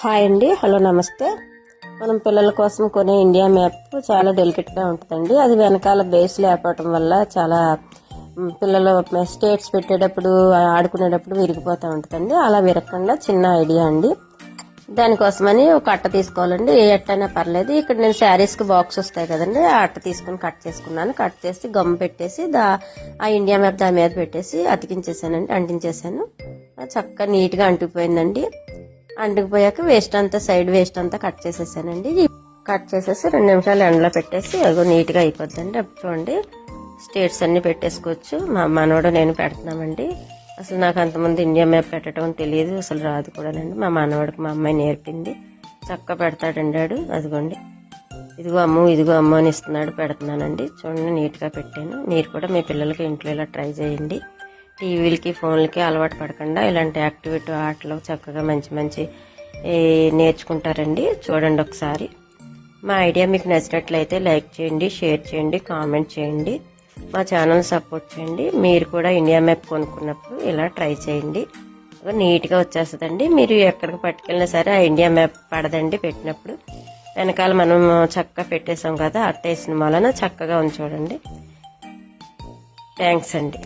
Hi అండి, hello నమస్తే. మనం పిల్లల కోసం కొనే ఇండియా మ్యాప్ చాలా డెలికేట్గా ఉంటుందండి. అది వెనకాల బేస్ లేకపోవటం వల్ల చాలా పిల్లలు స్టేట్స్ పెట్టేటప్పుడు ఆడుకునేటప్పుడు విరిగిపోతూ ఉంటుందండి. అలా విరగకుండా చిన్న ఐడియా అండి. దానికోసమని ఒక అట్ట తీసుకోవాలండి. ఏ అట్ట అయినా పర్లేదు. ఇక్కడ నేను శారీస్కి బాక్స్ వస్తాయి కదండి, ఆ అట్ట తీసుకుని కట్ చేసుకున్నాను. కట్ చేసి గమ్ పెట్టేసి ఆ ఇండియా మ్యాప్ దాని మీద పెట్టేసి అతికించేసానండి, అంటించేసాను. చక్కగా నీట్గా అంటుకుపోయిందండి. అంటుకుపోయాక వేస్ట్ అంతా, సైడ్ వేస్ట్ అంతా కట్ చేసేసానండి. కట్ చేసేసి 2 నిమిషాలు ఎండలో పెట్టేసి అదిగో నీట్గా అయిపోద్దండి. అప్పుడు చూడండి స్టేట్స్ అన్ని పెట్టేసుకోవచ్చు. మా మనవడు నేను పెడుతున్నామండి. అసలు నాకు అంతమంది ఇండియా మ్యాప్ పెట్టడం తెలియదు, అసలు రాదు కూడానండి. మా మనవాడికి మా అమ్మాయి నేర్పింది. చక్కగా పెడతాడండి ఆడు. అదిగోండి, ఇదిగో అమ్ము ఇదిగో అమ్ము అని ఇస్తున్నాడు, పెడుతున్నానండి. చూడండి నీట్గా పెట్టాను. మీరు కూడా మీ పిల్లలకి ఇంట్లో ఇలా ట్రై చేయండి. టీవీలకి ఫోన్లకి అలవాటు పడకుండా ఇలాంటి యాక్టివిటీ ఆటలు చక్కగా మంచి మంచి నేర్చుకుంటారండి. చూడండి ఒకసారి. మా ఐడియా మీకు నచ్చినట్లయితే లైక్ చేయండి, షేర్ చేయండి, కామెంట్ చేయండి. మా ఛానల్ సపోర్ట్ చేయండి. మీరు కూడా ఇండియా మ్యాప్ కొనుక్కున్నప్పుడు ఇలా ట్రై చేయండి. నీట్గా వచ్చేస్తుందండి. మీరు ఎక్కడికి పట్టుకెళ్ళినా సరే ఆ ఇండియా మ్యాప్ పడదండి పెట్టినప్పుడు. వెనకాల మనం చక్కగా పెట్టేసాం కదా, అట్టేసిన వలన చక్కగా ఉంది. చూడండి. థ్యాంక్స్ అండి.